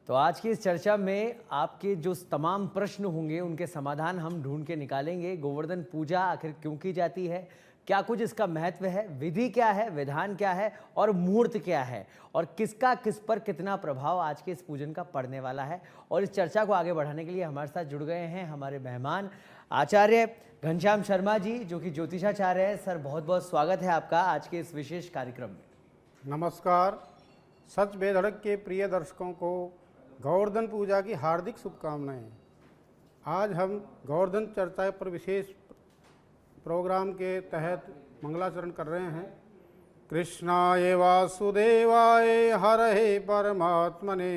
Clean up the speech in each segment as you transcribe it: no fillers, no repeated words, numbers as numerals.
तो आज की इस चर्चा में आपके जो तमाम प्रश्न होंगे उनके समाधान हम ढूंढ के निकालेंगे। गोवर्धन पूजा आखिर क्यों की जाती है, क्या कुछ इसका महत्व है, विधि क्या है, विधान क्या है और मुहूर्त क्या है, और किसका किस पर कितना प्रभाव आज के इस पूजन का पड़ने वाला है। और इस चर्चा को आगे बढ़ाने के लिए हमारे साथ जुड़ गए हैं हमारे मेहमान आचार्य घनश्याम शर्मा जी, जो कि ज्योतिषाचार्य है। सर, बहुत बहुत स्वागत है आपका आज के इस विशेष कार्यक्रम में। नमस्कार। सच बेधड़क के प्रिय दर्शकों को गोवर्धन पूजा की हार्दिक शुभकामनाएं। आज हम गोवर्धन चर्चा पर विशेष प्रोग्राम के तहत मंगलाचरण कर रहे हैं। कृष्णाय वासुदेवाय हरहे परमात्मने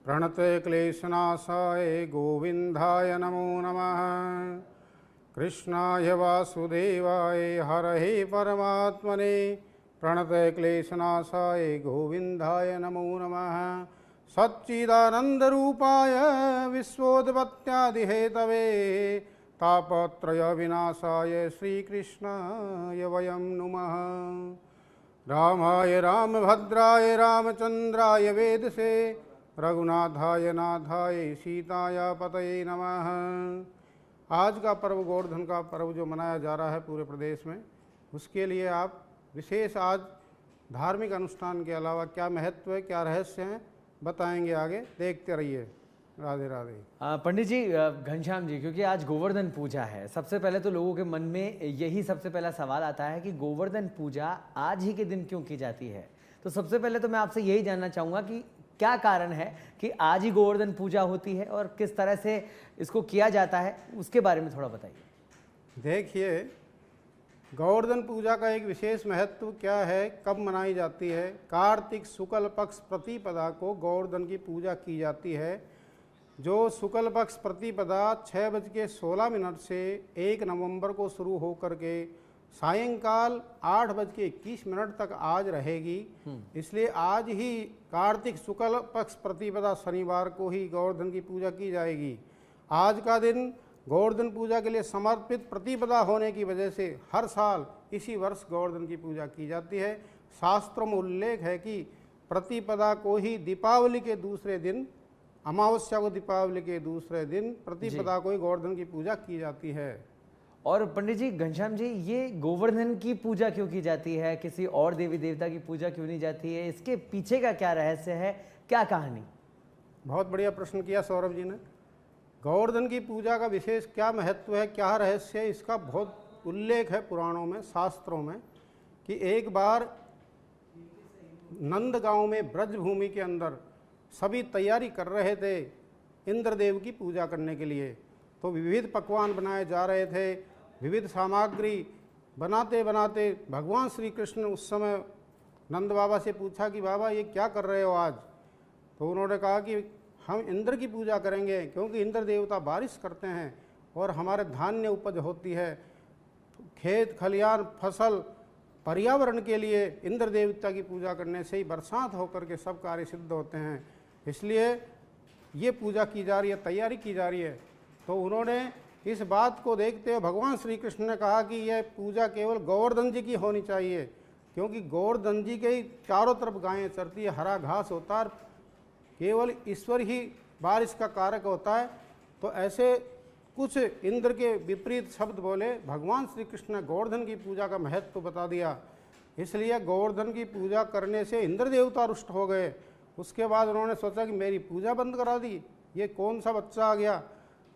प्रणते क्लेशनाशाय गोविंदाय नमो नमः। कृष्णाय वासुदेवाय हरहे परमात्मने प्रणते क्लेशनाशाय गोविंदाय नमो नमः। सच्चिदानंदरूपाय विश्वोत्पत्त्यादिहेतवे तापत्रय विनाशाय श्रीकृष्णाय वयं नुमः। रामाय रामभद्राय रामचंद्राय वेदसे रघुनाथाय नाथाय सीताय पतये नमः। आज का पर्व गोवर्धन का पर्व जो मनाया जा रहा है पूरे प्रदेश में, उसके लिए आप विशेष आज धार्मिक अनुष्ठान के अलावा क्या महत्व है, क्या रहस्य हैं, बताएंगे। आगे देखते रहिए। राधे राधे। पंडित जी, घनश्याम जी, क्योंकि आज गोवर्धन पूजा है, सबसे पहले तो लोगों के मन में यही सबसे पहला सवाल आता है कि गोवर्धन पूजा आज ही के दिन क्यों की जाती है। तो सबसे पहले तो मैं आपसे यही जानना चाहूँगा कि क्या कारण है कि आज ही गोवर्धन पूजा होती है और किस तरह से इसको किया जाता है, उसके बारे में थोड़ा बताइए। देखिए, गोवर्धन पूजा का एक विशेष महत्व क्या है, कब मनाई जाती है। कार्तिक शुक्ल पक्ष प्रतिपदा को गोवर्धन की पूजा की जाती है। जो शुक्ल पक्ष प्रतिपदा 6:16 से 1 नवंबर को शुरू होकर के सायंकाल 8:21 तक आज रहेगी। इसलिए आज ही कार्तिक शुक्ल पक्ष प्रतिपदा शनिवार को ही गोवर्धन की पूजा की जाएगी। आज का दिन गोवर्धन पूजा के लिए समर्पित प्रतिपदा होने की वजह से हर साल इसी वर्ष गोवर्धन की पूजा की जाती है। शास्त्रों में उल्लेख है कि प्रतिपदा को ही दीपावली के दूसरे दिन, अमावस्या को दीपावली के दूसरे दिन प्रतिपदा को ही गोवर्धन की पूजा की जाती है। और पंडित जी, घनश्याम जी, ये गोवर्धन की पूजा क्यों की जाती है, किसी और देवी देवता की पूजा क्यों नहीं जाती है, इसके पीछे का क्या रहस्य है, क्या कहानी? बहुत बढ़िया प्रश्न किया सौरभ जी ने। गोवर्धन की पूजा का विशेष क्या महत्व है, क्या रहस्य है, इसका बहुत उल्लेख है पुराणों में, शास्त्रों में, कि एक बार नंदगांव में ब्रजभूमि के अंदर सभी तैयारी कर रहे थे इंद्रदेव की पूजा करने के लिए। तो विविध पकवान बनाए जा रहे थे, विविध सामग्री बनाते बनाते भगवान श्री कृष्ण उस समय नंद बाबा से पूछा कि बाबा ये क्या कर रहे हो आज। तो उन्होंने कहा कि हम इंद्र की पूजा करेंगे, क्योंकि इंद्र देवता बारिश करते हैं और हमारे धान्य उपज होती है। खेत खलियान फसल पर्यावरण के लिए इंद्र देवता की पूजा करने से ही बरसात होकर के सब कार्य सिद्ध होते हैं। इसलिए ये पूजा की जा रही है, तैयारी की जा रही है। तो उन्होंने इस बात को देखते हुए भगवान श्री कृष्ण ने कहा कि यह पूजा केवल गोवर्धन जी की होनी चाहिए, क्योंकि गोवर्धन जी के ही चारों तरफ गायें चरती है, हरा घास होता है, केवल ईश्वर ही बारिश का कारक होता है। तो ऐसे कुछ इंद्र के विपरीत शब्द बोले भगवान श्री कृष्ण ने गोवर्धन की पूजा का महत्व बता दिया। इसलिए गोवर्धन की पूजा करने से इंद्र देवता रुष्ट हो गए। उसके बाद उन्होंने सोचा कि मेरी पूजा बंद करा दी, ये कौन सा बच्चा आ गया।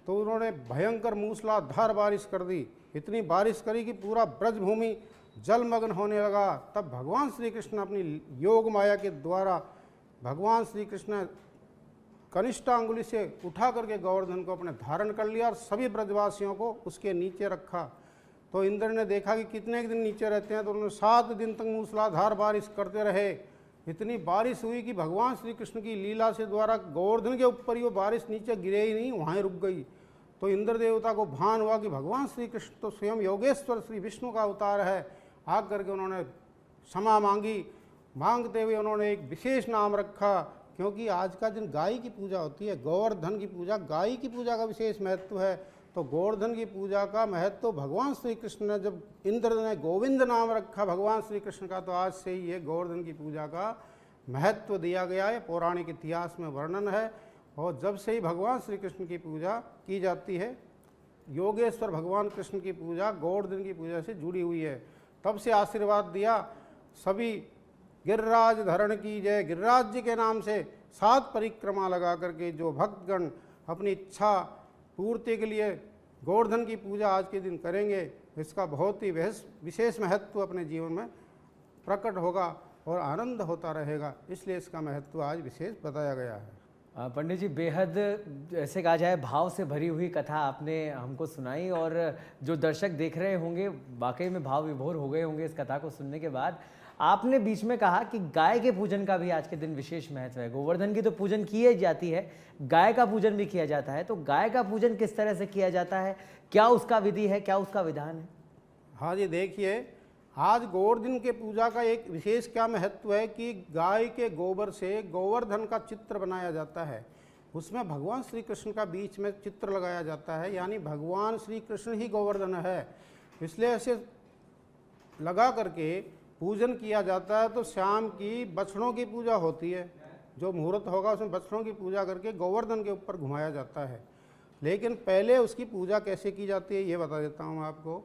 तो उन्होंने भयंकर मूसलाधार बारिश कर दी, इतनी बारिश करी कि पूरा ब्रजभूमि जलमग्न होने लगा। तब भगवान श्री कृष्ण अपनी योग माया के द्वारा भगवान श्री कृष्ण कनिष्ठ अंगुली से उठा करके गोवर्धन को अपने धारण कर लिया और सभी ब्रजवासियों को उसके नीचे रखा। तो इंद्र ने देखा कि कितने दिन नीचे रहते हैं, तो उन्होंने 7 दिन तक मूसलाधार बारिश करते रहे। इतनी बारिश हुई कि भगवान श्री कृष्ण की लीला से द्वारा गोवर्धन के ऊपर ही वो बारिश नीचे गिरे ही नहीं, वहाँ रुक गई। तो इंद्र देवता को भान हुआ कि भगवान श्री कृष्ण तो स्वयं योगेश्वर श्री विष्णु का अवतार है। आग करके उन्होंने क्षमा मांगी। मांगते हुए उन्होंने एक विशेष नाम रखा, क्योंकि आज का दिन गाय की पूजा होती है, गोवर्धन की पूजा, गाय की पूजा का विशेष महत्व है। तो गोवर्धन की पूजा का महत्व भगवान श्री कृष्ण ने, जब इंद्र ने गोविंद नाम रखा भगवान श्री कृष्ण का, तो आज से ही ये गोवर्धन की पूजा का महत्व दिया गया है, पौराणिक इतिहास में वर्णन है। और जब से ही भगवान श्री कृष्ण की पूजा की जाती है, योगेश्वर भगवान कृष्ण की पूजा गोवर्धन की पूजा से जुड़ी हुई है, तब से आशीर्वाद दिया सभी गिरिराज धरण की जय, गिरिराज जी के नाम से 7 परिक्रमा लगा करके जो भक्तगण अपनी इच्छा पूर्ति के लिए गोवर्धन की पूजा आज के दिन करेंगे, इसका बहुत ही विशेष महत्व अपने जीवन में प्रकट होगा और आनंद होता रहेगा, इसलिए इसका महत्व आज विशेष बताया गया है। पंडित जी, बेहद ऐसे कहा जाए भाव से भरी हुई कथा आपने हमको सुनाई, और जो दर्शक देख रहे होंगे वाकई में भाव विभोर हो गए होंगे इस कथा को सुनने के बाद। आपने बीच में कहा कि गाय के पूजन का भी आज के दिन विशेष महत्व है। गोवर्धन की तो पूजन की ही जाती है, गाय का पूजन भी किया जाता है, तो गाय का पूजन किस तरह से किया जाता है, क्या उसका विधि है, क्या उसका विधान है? हाँ जी, देखिए आज गोवर्धन के पूजा का एक विशेष क्या महत्व है कि गाय के गोबर से गोवर्धन का चित्र बनाया जाता है, उसमें भगवान श्री कृष्ण का बीच में चित्र लगाया जाता है, यानी भगवान श्री कृष्ण ही गोवर्धन है, इसलिए ऐसे लगा करके पूजन किया जाता है। तो शाम की बछड़ों की पूजा होती है, जो मुहूर्त होगा उसमें बछड़ों की पूजा करके गोवर्धन के ऊपर घुमाया जाता है। लेकिन पहले उसकी पूजा कैसे की जाती है ये बता देता हूँ आपको।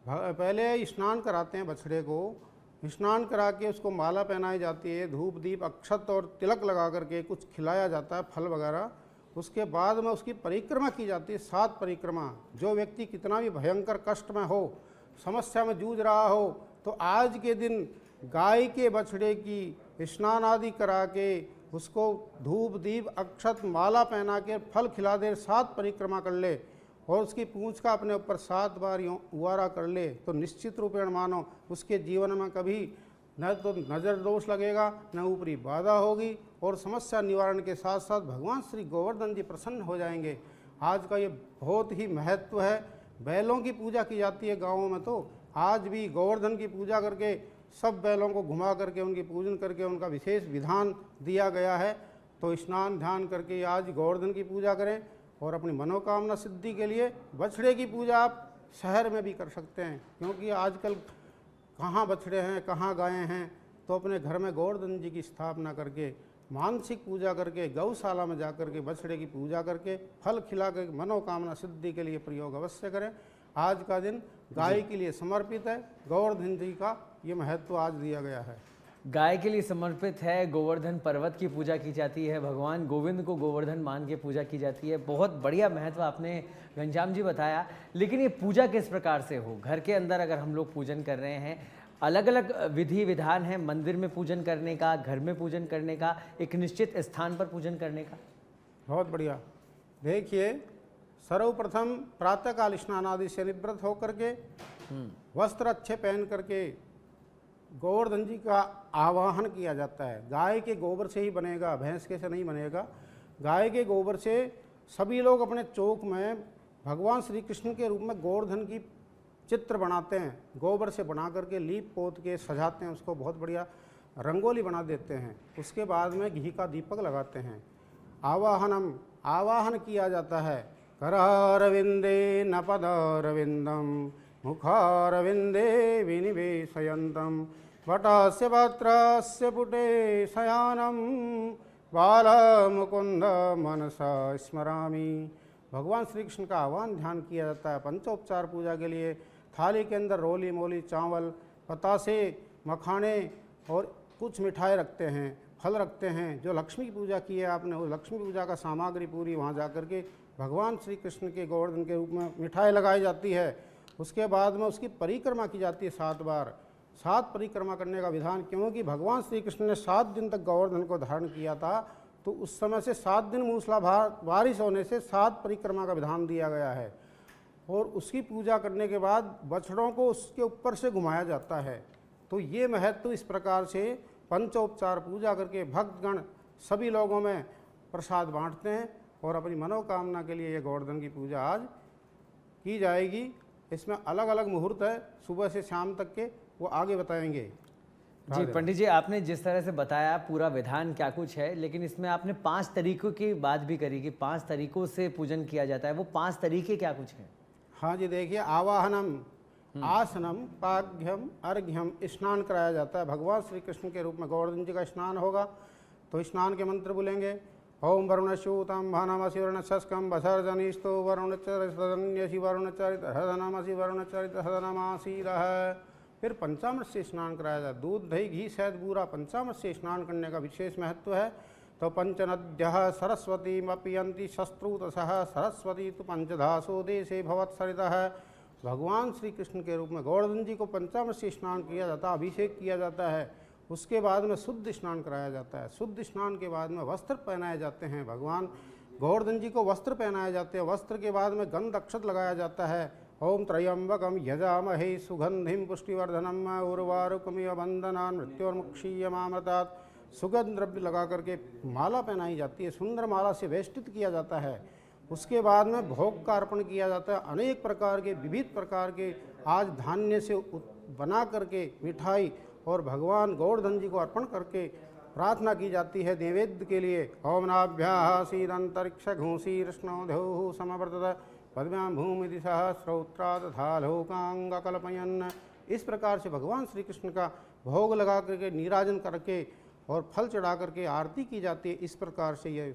पहले स्नान कराते हैं बछड़े को, स्नान करा के उसको माला पहनाई जाती है, धूप दीप अक्षत और तिलक लगा करके कुछ खिलाया जाता है, फल वगैरह। उसके बाद में उसकी परिक्रमा की जाती है, 7 परिक्रमा। जो व्यक्ति कितना भी भयंकर कष्ट में हो, समस्या में जूझ रहा हो, तो आज के दिन गाय के बछड़े की स्नान आदि करा के उसको धूप दीप अक्षत माला पहना के फल खिला दे, 7 परिक्रमा कर ले और उसकी पूंछ का अपने ऊपर 7 बार यूँ उवारा कर ले, तो निश्चित रूपेण मानो उसके जीवन में कभी न तो नज़र दोष लगेगा, न ऊपरी बाधा होगी, और समस्या निवारण के साथ साथ भगवान श्री गोवर्धन जी प्रसन्न हो जाएंगे। आज का ये बहुत ही महत्व है। बैलों की पूजा की जाती है गाँवों में, तो आज भी गोवर्धन की पूजा करके सब बैलों को घुमा करके उनकी पूजन करके उनका विशेष विधान दिया गया है। तो स्नान ध्यान करके आज गोवर्धन की पूजा करें और अपनी मनोकामना सिद्धि के लिए बछड़े की पूजा आप शहर में भी कर सकते हैं, क्योंकि आजकल कहाँ बछड़े हैं कहाँ गायें हैं, तो अपने घर में गोवर्धन जी की स्थापना करके मानसिक पूजा करके गौशाला में जाकर के बछड़े की पूजा करके फल खिला कर मनोकामना सिद्धि के लिए प्रयोग अवश्य करें। आज का दिन गाय के लिए समर्पित है, गोवर्धन जी का ये महत्व आज दिया गया है। गाय के लिए समर्पित है, गोवर्धन पर्वत की पूजा की जाती है, भगवान गोविंद को गोवर्धन मान के पूजा की जाती है। बहुत बढ़िया महत्व आपने घनश्याम जी बताया। लेकिन ये पूजा किस प्रकार से हो? घर के अंदर अगर हम लोग पूजन कर रहे हैं, अलग अलग विधि विधान है मंदिर में पूजन करने का, घर में पूजन करने का, एक निश्चित स्थान पर पूजन करने का। बहुत बढ़िया। देखिए, सर्वप्रथम प्रातःकाल स्नान आदि से निवृत्त होकर के वस्त्र अच्छे पहन करके गोवर्धन जी का आवाहन किया जाता है। गाय के गोबर से ही बनेगा, भैंस के से नहीं बनेगा। गाय के गोबर से सभी लोग अपने चौक में भगवान श्री कृष्ण के रूप में गोवर्धन की चित्र बनाते हैं, गोबर से बना करके लीप पोत के सजाते हैं, उसको बहुत बढ़िया रंगोली बना देते हैं। उसके बाद में घी का दीपक लगाते हैं। आवाहन किया जाता है, करारविंदे न पदारविंदम मुखारविंदे विनिवेशयन्तम वटस्य पत्रस्य पुटे शयानम बालमुकुंद मनसा स्मरामि। भगवान श्री कृष्ण का आह्वान ध्यान किया जाता है। पंचोपचार पूजा के लिए थाली के अंदर रोली मोली चावल पतासे मखाने और कुछ मिठाई रखते हैं, फल रखते हैं। जो लक्ष्मी की पूजा की है आपने, वो लक्ष्मी पूजा का सामग्री पूरी वहाँ जा कर के भगवान श्री कृष्ण के गोवर्धन के रूप में मिठाई लगाई जाती है। उसके बाद में उसकी परिक्रमा की जाती है 7 बार। 7 परिक्रमा करने का विधान, क्योंकि भगवान श्री कृष्ण ने 7 दिन तक गोवर्धन को धारण किया था, तो उस समय से 7 दिन मूसलाधार बारिश होने से 7 परिक्रमा का विधान दिया गया है। और उसकी पूजा करने के बाद बछड़ों को उसके ऊपर से घुमाया जाता है। तो ये महत्व इस प्रकार से पंचोपचार पूजा करके भक्तगण सभी लोगों में प्रसाद बांटते हैं और अपनी मनोकामना के लिए ये गोवर्धन की पूजा आज की जाएगी। इसमें अलग अलग मुहूर्त है, सुबह से शाम तक के, वो आगे बताएंगे। जी पंडित जी, आपने जिस तरह से बताया पूरा विधान क्या कुछ है, लेकिन इसमें आपने 5 तरीकों की बात भी करी कि 5 तरीकों से पूजन किया जाता है। वो 5 तरीके क्या कुछ हैं? हाँ जी, देखिए, आसनम, पाघ्यम, अर्घ्यम स्नान कराया जाता है। भगवान श्री कृष्ण के रूप में गोवर्धन जी का स्नान होगा तो स्नान के मंत्र बोलेंगे। ओम वरुणश्यूतम भानमसि वरुणशस्कम वसर्जनिस्तो वरुणचरितन्यसि वरुणचरित हृदनमसि वरुणचरित हृदनमासीरः। फिर पंचामृत से स्नान कराया जाए। दूध, दही, घी, शहद, बूरा पंचामृत से स्नान करने का विशेष महत्व है। तो पंचनद्यः सरस्वतीमपियन्ति शस्त्रुतसः सरस्वती तो पंचधासो देशे भवत्सरितः। भगवान श्री कृष्ण के रूप में गोवर्धन जी को पंचामृत से स्नान किया जाता है, अभिषेक किया जाता है। उसके बाद में शुद्ध स्नान कराया जाता है। शुद्ध स्नान के बाद में वस्त्र पहनाए जाते हैं। भगवान गोवर्धन जी को वस्त्र पहनाए जाते हैं। वस्त्र के बाद में गंध अक्षत लगाया जाता है। ओम त्रयंबकम यजामहे सुगंधिम पुष्टिवर्धनम उर्वारुकमिव बंधनान् मृत्योर्मुक्षीयमामृतात्। सुगंध द्रव्य लगा करके माला पहनाई जाती है। सुंदर माला से वेष्टित किया जाता है। उसके बाद में भोग का अर्पण किया जाता है। अनेक प्रकार के, विविध प्रकार के आज धान्य से बना करके मिठाई और भगवान गोवर्धन जी को अर्पण करके प्रार्थना की जाती है नैवेद्य के लिए। ओम नाभ्याः सीदंतरिक्ष घूंसीर्ष्णोधौः समवर्तत पद्म्यां भूमि दिशा श्रोत्रा तथा लोकांगकल्पयन्। इस प्रकार से भगवान श्री कृष्ण का भोग लगा करके, नीराजन करके और फल चढ़ा करके आरती की जाती है। इस प्रकार से यह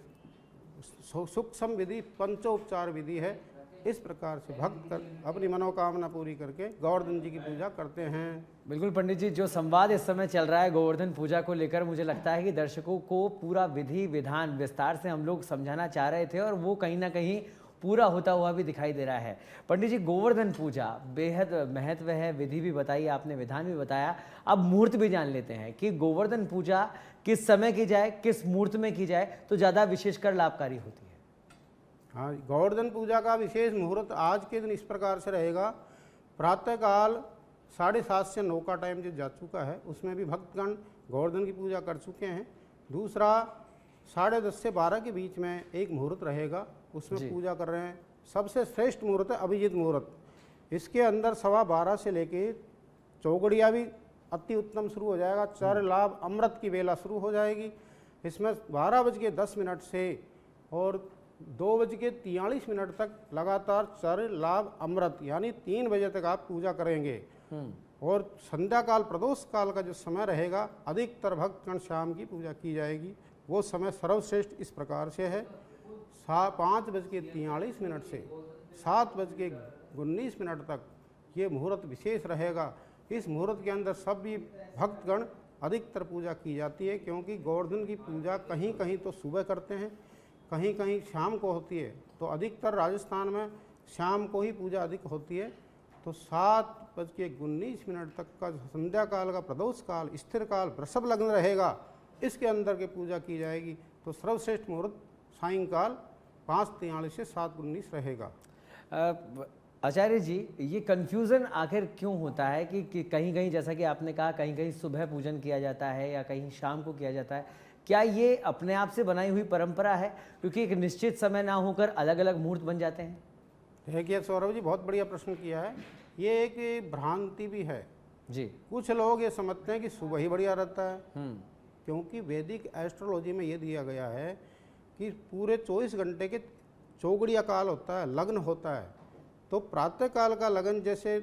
सूक्ष्म विधि, पंचोपचार विधि है। इस प्रकार से भक्त अपनी मनोकामना पूरी करके गोवर्धन जी की पूजा करते हैं। बिल्कुल पंडित जी, जो संवाद इस समय चल रहा है गोवर्धन पूजा को लेकर, मुझे लगता है कि दर्शकों को पूरा विधि विधान विस्तार से हम लोग समझाना चाह रहे थे और वो कहीं ना कहीं पूरा होता हुआ भी दिखाई दे रहा है। पंडित जी, गोवर्धन पूजा बेहद महत्व है, विधि भी बताई आपने, विधान भी बताया। अब मुहूर्त भी जान लेते हैं कि गोवर्धन पूजा किस समय की जाए, किस मुहूर्त में की जाए तो ज़्यादा विशेषकर लाभकारी होती है। हाँ, गोवर्धन पूजा का विशेष मुहूर्त आज के दिन इस प्रकार से रहेगा। प्रातःकाल 7:30 से 9 का टाइम जो जा चुका है उसमें भी भक्तगण गोवर्धन की पूजा कर चुके हैं। दूसरा 10:30 से 12 के बीच में एक मुहूर्त रहेगा, उसमें पूजा कर रहे हैं। सबसे श्रेष्ठ मुहूर्त है अभिजीत मुहूर्त। इसके अंदर 12:15 से लेके चौगड़िया भी अति उत्तम शुरू हो जाएगा। चर लाभ अमृत की बेला शुरू हो जाएगी। इसमें 12:10 से और 2:43 तक लगातार चर लाभ अमृत यानी 3 बजे तक आप पूजा करेंगे। और संध्या काल, प्रदोष काल का जो समय रहेगा, अधिकतर भक्तगण शाम की पूजा की जाएगी। वो समय सर्वश्रेष्ठ इस प्रकार से है। 5:43 से 7:19 तक ये मुहूर्त विशेष रहेगा। इस मुहूर्त के अंदर सभी भक्तगण अधिकतर पूजा की जाती है, क्योंकि गोवर्धन की पूजा कहीं कहीं तो सुबह करते हैं, कहीं कहीं शाम को होती है। तो अधिकतर राजस्थान में शाम को ही पूजा अधिक होती है। तो 7:19 तक का संध्या काल का प्रदोष काल, स्थिर काल, वृषभ लग्न रहेगा, इसके अंदर के पूजा की जाएगी। तो सर्वश्रेष्ठ मुहूर्त सायंकाल 5:43 से 7:19 रहेगा। आचार्य जी, ये कन्फ्यूज़न आखिर क्यों होता है कि कहीं कहीं, जैसा कि आपने कहा, कहीं कहीं सुबह पूजन किया जाता है या कहीं शाम को किया जाता है? क्या ये अपने आप से बनाई हुई परंपरा है, क्योंकि एक निश्चित समय ना होकर अलग अलग मुहूर्त बन जाते हैं? देखिए सौरभ जी, बहुत बढ़िया प्रश्न किया है। ये एक भ्रांति भी है जी। कुछ लोग ये समझते हैं कि सुबह ही बढ़िया रहता है, क्योंकि वैदिक एस्ट्रोलॉजी में ये दिया गया है कि पूरे 24 घंटे के चौगड़िया काल होता है, लग्न होता है। तो प्रातः काल का लगन, जैसे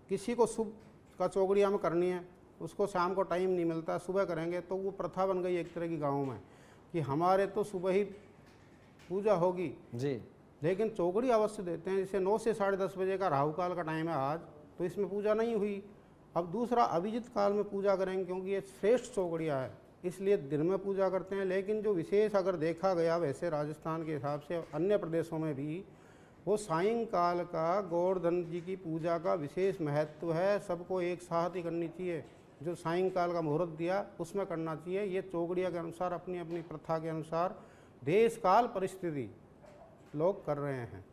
किसी को सुबह का चौगड़िया में करनी है, उसको शाम को टाइम नहीं मिलता, सुबह करेंगे, तो वो प्रथा बन गई एक तरह की गाँव में कि हमारे तो सुबह ही पूजा होगी जी। लेकिन चौगड़ी अवश्य देते हैं। जैसे 9 से 10:30 बजे का राहु काल का टाइम है आज, तो इसमें पूजा नहीं हुई। अब दूसरा अभिजीत काल में पूजा करेंगे, क्योंकि ये श्रेष्ठ चौगड़िया है, इसलिए दिन में पूजा करते हैं। लेकिन जो विशेष अगर देखा गया, वैसे राजस्थान के हिसाब से अन्य प्रदेशों में भी वो सायंकाल का गोवर्धन जी की पूजा का विशेष महत्व है। सबको एक साथ ही करनी चाहिए। जो सायंकाल का मुहूर्त दिया उसमें करना चाहिए। ये चौगड़िया के अनुसार, अपनी अपनी प्रथा के अनुसार, देश काल परिस्थिति लोग कर रहे हैं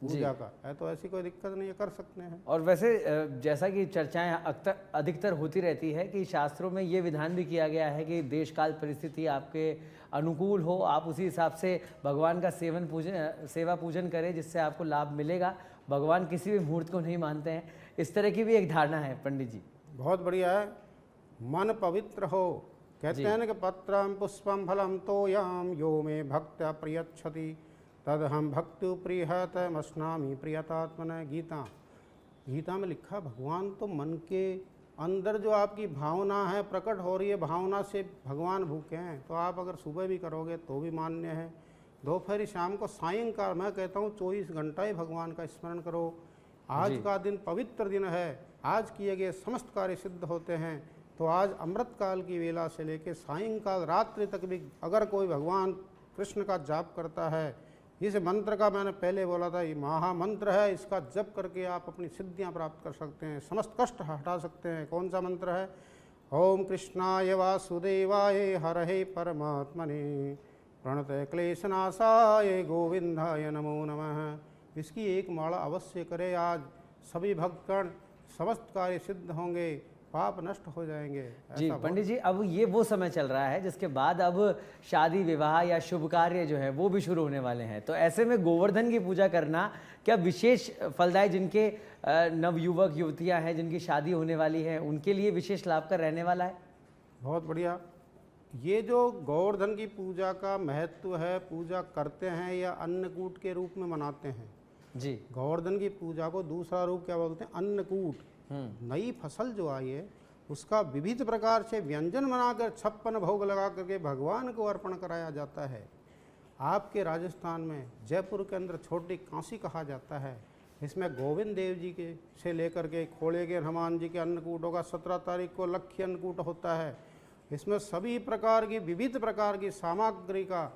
पूजा का है, तो ऐसी कोई दिक्कत नहीं है, कर सकते हैं। और वैसे जैसा कि चर्चाएं अधिकतर होती रहती है कि शास्त्रों में ये विधान भी किया गया है कि देश काल परिस्थिति आपके अनुकूल हो, आप उसी हिसाब से भगवान का सेवा पूजन करें, जिससे आपको लाभ मिलेगा। भगवान किसी भी मुहूर्त को नहीं मानते हैं, इस तरह की भी एक धारणा है पंडित जी। बहुत बढ़िया है। मन पवित्र हो, कहते हैं ना कि पत्रम पुष्पम फलम तोयम यो में भक्त्या प्रयच्छति तद हम भक्ति प्रियतमस्नामी प्रियतात्मन। गीता गीता में लिखा, भगवान तो मन के अंदर जो आपकी भावना है प्रकट हो रही है, भावना से भगवान भूखे हैं। तो आप अगर सुबह भी करोगे तो भी मान्य है, दोपहर शाम को सायंकाल, मैं कहता हूँ 24 घंटा ही भगवान का स्मरण करो। आज जी। का दिन पवित्र दिन है, आज किए गए समस्त कार्य सिद्ध होते हैं। तो आज अमृत काल की वेला से लेकर सायंकाल रात्रि तक भी अगर कोई भगवान कृष्ण का जाप करता है, इस मंत्र का मैंने पहले बोला था, ये महामंत्र है, इसका जप करके आप अपनी सिद्धियां प्राप्त कर सकते हैं, समस्त कष्ट हटा सकते हैं। कौन सा मंत्र है? ओम कृष्णाय वासुदेवाय हरहे परमात्मने प्रणतय क्लेशनाशाय गोविंदाय नमो नमः। इसकी एक माला अवश्य करे आज, सभी भक्तगण समस्त कार्य सिद्ध होंगे, पाप नष्ट हो जाएंगे। जी ऐसा पंडित जी, अब ये वो समय चल रहा है जिसके बाद अब शादी विवाह या शुभ कार्य जो है वो भी शुरू होने वाले हैं। तो ऐसे में गोवर्धन की पूजा करना क्या विशेष फलदायी, जिनके नवयुवक युवतियां हैं जिनकी शादी होने वाली है, उनके लिए विशेष लाभकर रहने वाला है? बहुत बढ़िया। ये जो गोवर्धन की पूजा का महत्व है, पूजा करते हैं या अन्नकूट के रूप में मनाते हैं। जी। गोवर्धन की पूजा को दूसरा रूप क्या बोलते हैं? अन्नकूट। नई फसल जो आई है उसका विविध प्रकार से व्यंजन बनाकर 56 भोग लगा करके भगवान को अर्पण कराया जाता है। आपके राजस्थान में जयपुर के अंदर छोटी काशी कहा जाता है। इसमें गोविंद देव जी के से लेकर के खोले के हनुमान जी के अन्नकूट होगा। 17 तारीख को लक्ष्य अन्नकूट होता है। इसमें सभी प्रकार की विविध प्रकार की सामग्री का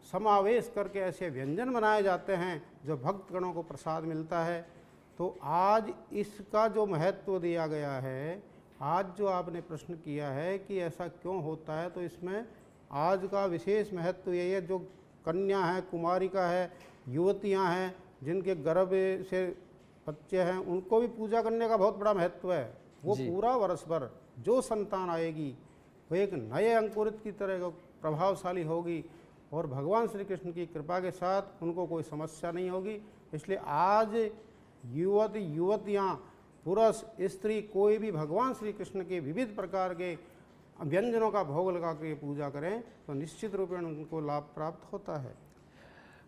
समावेश करके ऐसे व्यंजन बनाए जाते हैं जो भक्तगणों को प्रसाद मिलता है। तो आज इसका जो महत्व दिया गया है, आज जो आपने प्रश्न किया है कि ऐसा क्यों होता है, तो इसमें आज का विशेष महत्व यही है, जो कन्या है, कुमारिका है, युवतियां हैं, जिनके गर्भ से बच्चे हैं, उनको भी पूजा करने का बहुत बड़ा महत्व है। वो पूरा वर्ष भर जो संतान आएगी वो एक नए अंकुरित की तरह प्रभावशाली होगी और भगवान श्री कृष्ण की कृपा के साथ उनको कोई समस्या नहीं होगी। इसलिए आज युवती युवतियाँ, पुरुष, स्त्री, कोई भी भगवान श्री कृष्ण के विविध प्रकार के व्यंजनों का भोग लगा के पूजा करें तो निश्चित रूप में उनको लाभ प्राप्त होता है।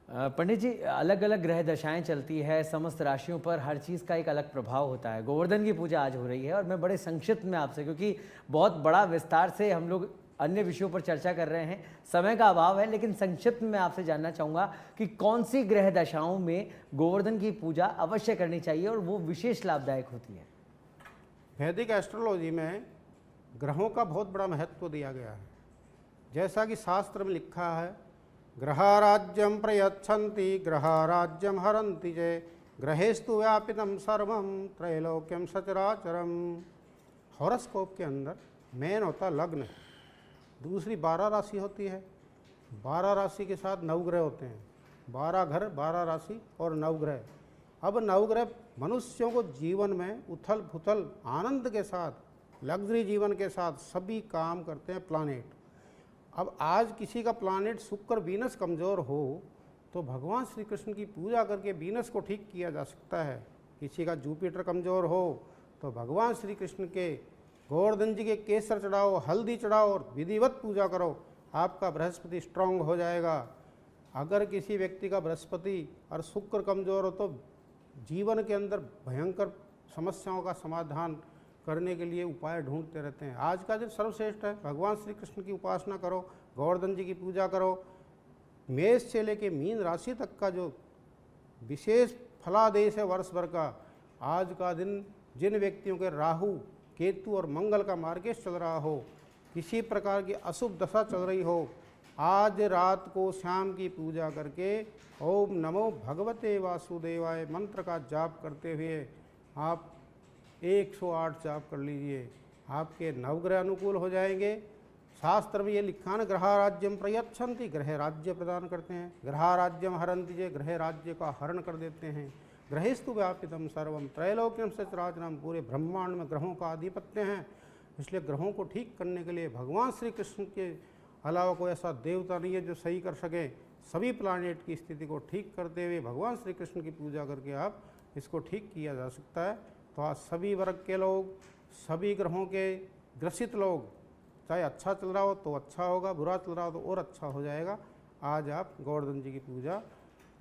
पंडित जी, अलग अलग ग्रह दशाएं चलती है, समस्त राशियों पर हर चीज़ का एक अलग प्रभाव होता है। गोवर्धन की पूजा आज हो रही है और मैं बड़े संक्षिप्त में आपसे, क्योंकि बहुत बड़ा विस्तार से हम लोग अन्य विषयों पर चर्चा कर रहे हैं, समय का अभाव है, लेकिन संक्षिप्त में आपसे जानना चाहूँगा कि कौन सी ग्रह दशाओं में गोवर्धन की पूजा अवश्य करनी चाहिए और वो विशेष लाभदायक होती है? वैदिक एस्ट्रोलॉजी में ग्रहों का बहुत बड़ा महत्व दिया गया है। जैसा कि शास्त्र में लिखा है, ग्रहाराज्यम प्रयच्छन्ति ग्रहाराज्यम हरन्ति च ग्रहेस्तु व्यापितम सर्वम त्रैलोक्यम सचराचरम। हॉरोस्कोप के अंदर मेन होता लग्न, दूसरी 12 राशि होती है। 12 राशि के साथ 9 ग्रह होते हैं, 12 घर, 12 राशि और 9 ग्रह। अब 9 ग्रह मनुष्यों को जीवन में उथल पुथल आनंद के साथ, लग्जरी जीवन के साथ सभी काम करते हैं प्लानेट। अब आज किसी का प्लानेट शुक्र वीनस कमज़ोर हो तो भगवान श्री कृष्ण की पूजा करके वीनस को ठीक किया जा सकता है। किसी का जुपिटर कमज़ोर हो तो भगवान श्री कृष्ण के गोवर्धन जी के केसर चढ़ाओ, हल्दी चढ़ाओ और विधिवत पूजा करो, आपका बृहस्पति स्ट्रांग हो जाएगा। अगर किसी व्यक्ति का बृहस्पति और शुक्र कमज़ोर हो तो जीवन के अंदर भयंकर समस्याओं का समाधान करने के लिए उपाय ढूंढते रहते हैं। आज का दिन सर्वश्रेष्ठ है, भगवान श्री कृष्ण की उपासना करो, गोवर्धन जी की पूजा करो। मेष से लेके मीन राशि तक का जो विशेष फलादेश है वर्ष भर का, आज का दिन जिन व्यक्तियों के राहु, केतु और मंगल का मार्गेश चल रहा हो, किसी प्रकार की अशुभ दशा चल रही हो, आज रात को शाम की पूजा करके ओम नमो भगवते वासुदेवाय मंत्र का जाप करते हुए आप 108 जाप कर लीजिए, आपके नवग्रह अनुकूल हो जाएंगे। शास्त्र में ये लिखा है, ग्रहाराज्यम प्रयच्छन्ति, ग्रह राज्य प्रदान करते हैं, ग्रहाराज्यम हरन्ति च, ग्रह राज्य का हरण कर देते हैं, ग्रहेस्तु व्यापितम सर्वम त्रैलोक्यम सचराचरम, पूरे ब्रह्मांड में ग्रहों का आधिपत्य हैं। इसलिए ग्रहों को ठीक करने के लिए भगवान श्री कृष्ण के अलावा कोई ऐसा देवता नहीं है जो सही कर सके। सभी प्लानेट की स्थिति को ठीक करते हुए भगवान श्री कृष्ण की पूजा करके आप इसको ठीक किया जा सकता है। तो आज सभी वर्ग के लोग, सभी ग्रहों के ग्रसित लोग, चाहे अच्छा चल रहा हो तो अच्छा होगा, बुरा चल रहा हो तो और अच्छा हो जाएगा। आज आप गोवर्धन जी की पूजा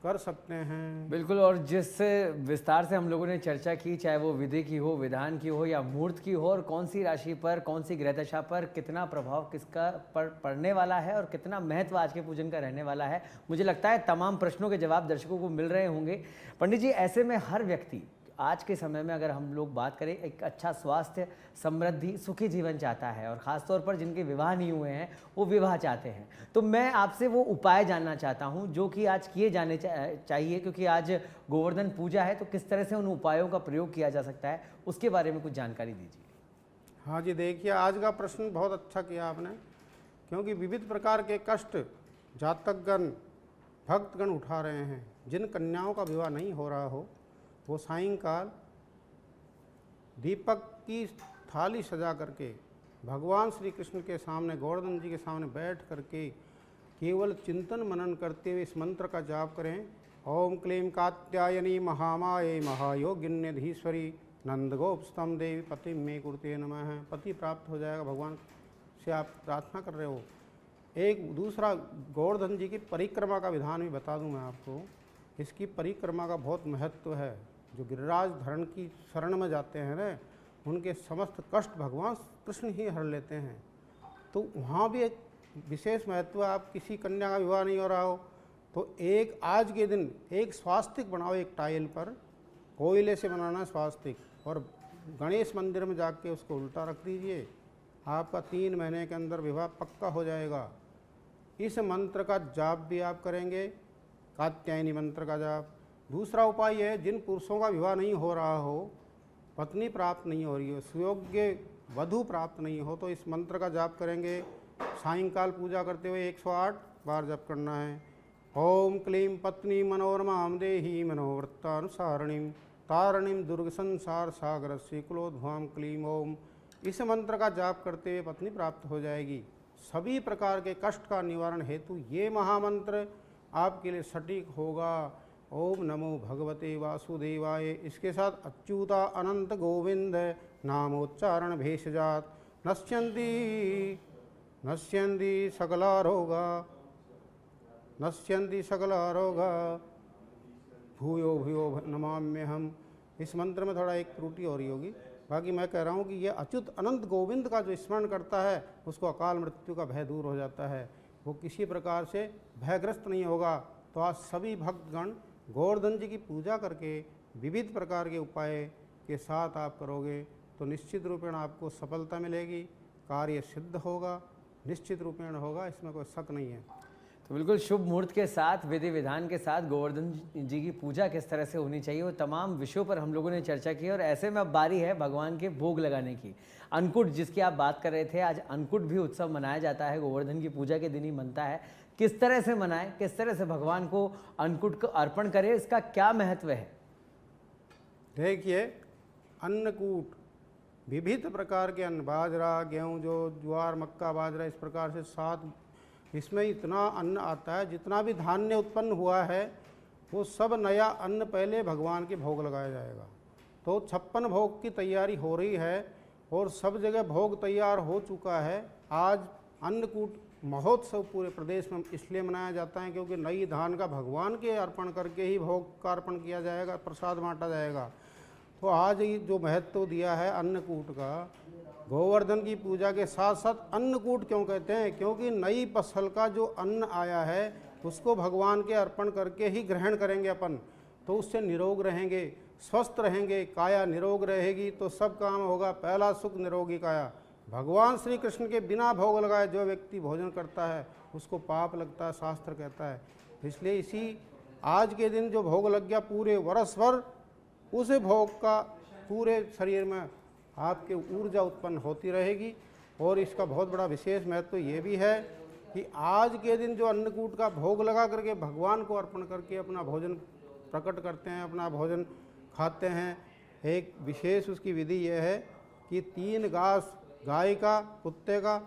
कर सकते हैं। बिल्कुल, और जिस विस्तार से हम लोगों ने चर्चा की, चाहे वो विधि की हो, विधान की हो या मुहूर्त की हो, और कौन सी राशि पर, कौन सी ग्रह दशा पर कितना प्रभाव किसका पड़ने वाला है और कितना महत्व आज के पूजन का रहने वाला है, मुझे लगता है तमाम प्रश्नों के जवाब दर्शकों को मिल रहे होंगे। पंडित जी, ऐसे में हर व्यक्ति आज के समय में अगर हम लोग बात करें, एक अच्छा स्वास्थ्य, समृद्धि, सुखी जीवन चाहता है, और ख़ासतौर पर जिनके विवाह नहीं हुए हैं वो विवाह चाहते हैं। तो मैं आपसे वो उपाय जानना चाहता हूं जो कि आज किए जाने चाहिए, क्योंकि आज गोवर्धन पूजा है, तो किस तरह से उन उपायों का प्रयोग किया जा सकता है, उसके बारे में कुछ जानकारी दीजिए। हाँ जी, देखिए आज का प्रश्न बहुत अच्छा किया आपने, क्योंकि विविध प्रकार के कष्ट जातकगण, भक्तगण उठा रहे हैं। जिन कन्याओं का विवाह नहीं हो रहा हो, वो सायंकाल दीपक की थाली सजा करके भगवान श्री कृष्ण के सामने, गोवर्धन जी के सामने बैठ करके केवल चिंतन मनन करते हुए इस मंत्र का जाप करें। ओम क्लीं कात्यायनी महामाये महायोगिन्यधीश्वरी नंदगोपस्तम देवी पति मे कुरुते नमः। पति प्राप्त हो जाएगा, भगवान से आप प्रार्थना कर रहे हो। एक दूसरा, गोवर्धन जी की परिक्रमा का विधान भी बता दूं मैं आपको। इसकी परिक्रमा का बहुत महत्व है। जो गिरिराज धरण की शरण में जाते हैं ना, उनके समस्त कष्ट भगवान कृष्ण ही हर लेते हैं। तो वहाँ भी एक विशेष महत्व है। आप किसी कन्या का विवाह नहीं हो रहा हो तो एक आज के दिन एक स्वास्तिक बनाओ, एक टाइल पर कोयले से बनाना स्वास्तिक, और गणेश मंदिर में जाके उसको उल्टा रख दीजिए। आपका 3 महीने के अंदर विवाह पक्का हो जाएगा। इस मंत्र का जाप भी आप करेंगे, कात्यायनी मंत्र का जाप। दूसरा उपाय है, जिन पुरुषों का विवाह नहीं हो रहा हो, पत्नी प्राप्त नहीं हो रही हो, सुयोग्य वधु प्राप्त नहीं हो, तो इस मंत्र का जाप करेंगे। सायंकाल पूजा करते हुए 108 बार जप करना है। ओम क्लीं पत्नी मनोरमां देहि मनोवृत्तानुसारिणीं तारिणीं दुर्ग संसार सागर कुलोद्भवां क्लीं ओम। इस मंत्र का जाप करते हुए पत्नी प्राप्त हो जाएगी। सभी प्रकार के कष्ट का निवारण हेतु ये महामंत्र आपके लिए सटीक होगा। ओम नमो भगवते वासुदेवाय। इसके साथ अच्युता अनंत गोविंद नामोच्चारण भेषजात नश्यन्ति सकला रोगा भूयो भूयो नमाम्यहम्। इस मंत्र में थोड़ा एक त्रुटि हो रही होगी, बाकी मैं कह रहा हूँ कि ये अच्युत अनंत गोविंद का जो स्मरण करता है उसको अकाल मृत्यु का भय दूर हो जाता है, वो किसी प्रकार से भयग्रस्त नहीं होगा। तो आज सभी भक्तगण गोवर्धन जी की पूजा करके विविध प्रकार के उपाय के साथ आप करोगे तो निश्चित रूपेण आपको सफलता मिलेगी, कार्य सिद्ध होगा, निश्चित रूपेण होगा, इसमें कोई शक नहीं है। तो बिल्कुल शुभ मुहूर्त के साथ, विधि विधान के साथ गोवर्धन जी की पूजा किस तरह से होनी चाहिए, वो तमाम विषयों पर हम लोगों ने चर्चा की। और ऐसे में अब बारी है भगवान के भोग लगाने की। अन्नकूट जिसकी आप बात कर रहे थे, आज अन्नकूट भी उत्सव मनाया जाता है, गोवर्धन की पूजा के दिन ही बनता है। किस तरह से मनाएं, किस तरह से भगवान को अन्नकूट को अर्पण करें, इसका क्या महत्व है? देखिए, अन्नकूट विविध प्रकार के अन्न, बाजरा, गेहूँ, जो ज्वार, मक्का, बाजरा, इस प्रकार से 7 इसमें इतना अन्न आता है। जितना भी धान्य उत्पन्न हुआ है वो सब नया अन्न पहले भगवान के भोग लगाया जाएगा। तो 56 भोग की तैयारी हो रही है और सब जगह भोग तैयार हो चुका है। आज अन्नकूट महोत्सव पूरे प्रदेश में इसलिए मनाया जाता है क्योंकि नई धान का भगवान के अर्पण करके ही भोग का अर्पण किया जाएगा, प्रसाद बांटा जाएगा। तो आज ये जो महत्व दिया है अन्नकूट का, गोवर्धन की पूजा के साथ साथ अन्नकूट क्यों कहते हैं? क्योंकि नई फसल का जो अन्न आया है उसको भगवान के अर्पण करके ही ग्रहण करेंगे अपन, तो उससे निरोग रहेंगे, स्वस्थ रहेंगे, काया निरोग रहेगी तो सब काम होगा। पहला सुख निरोगी काया। भगवान श्री कृष्ण के बिना भोग लगाए जो व्यक्ति भोजन करता है उसको पाप लगता है, शास्त्र कहता है। इसलिए इसी आज के दिन जो भोग लग गया, पूरे वर्ष भर उस भोग का पूरे शरीर में आपके ऊर्जा उत्पन्न होती रहेगी। और इसका बहुत बड़ा विशेष महत्व ये भी है कि आज के दिन जो अन्नकूट का भोग लगा करके भगवान को अर्पण करके अपना भोजन प्रकट करते हैं, अपना भोजन खाते हैं, एक विशेष उसकी विधि यह है कि 3 घास गाय का, कुत्ते का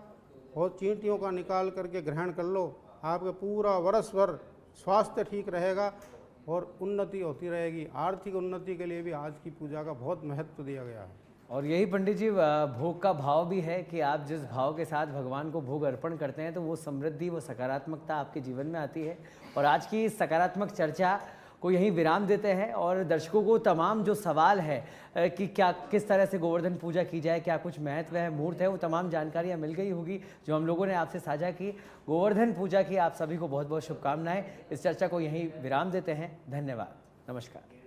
और चींटियों का निकाल करके ग्रहण कर लो। आपका पूरा वर्ष भर स्वास्थ्य ठीक रहेगा और उन्नति होती रहेगी। आर्थिक उन्नति के लिए भी आज की पूजा का बहुत महत्व दिया गया है। और यही पंडित जी भोग का भाव भी है कि आप जिस भाव के साथ भगवान को भोग अर्पण करते हैं तो वो समृद्धि, वो सकारात्मकता आपके जीवन में आती है। और आज की इस सकारात्मक चर्चा को यहीं विराम देते हैं और दर्शकों को तमाम जो सवाल है कि क्या किस तरह से गोवर्धन पूजा की जाए, क्या कुछ महत्व है, मुहूर्त है, वो तमाम जानकारियाँ मिल गई होगी जो हम लोगों ने आपसे साझा की। गोवर्धन पूजा की आप सभी को बहुत बहुत शुभकामनाएं। इस चर्चा को यहीं विराम देते हैं। धन्यवाद। नमस्कार।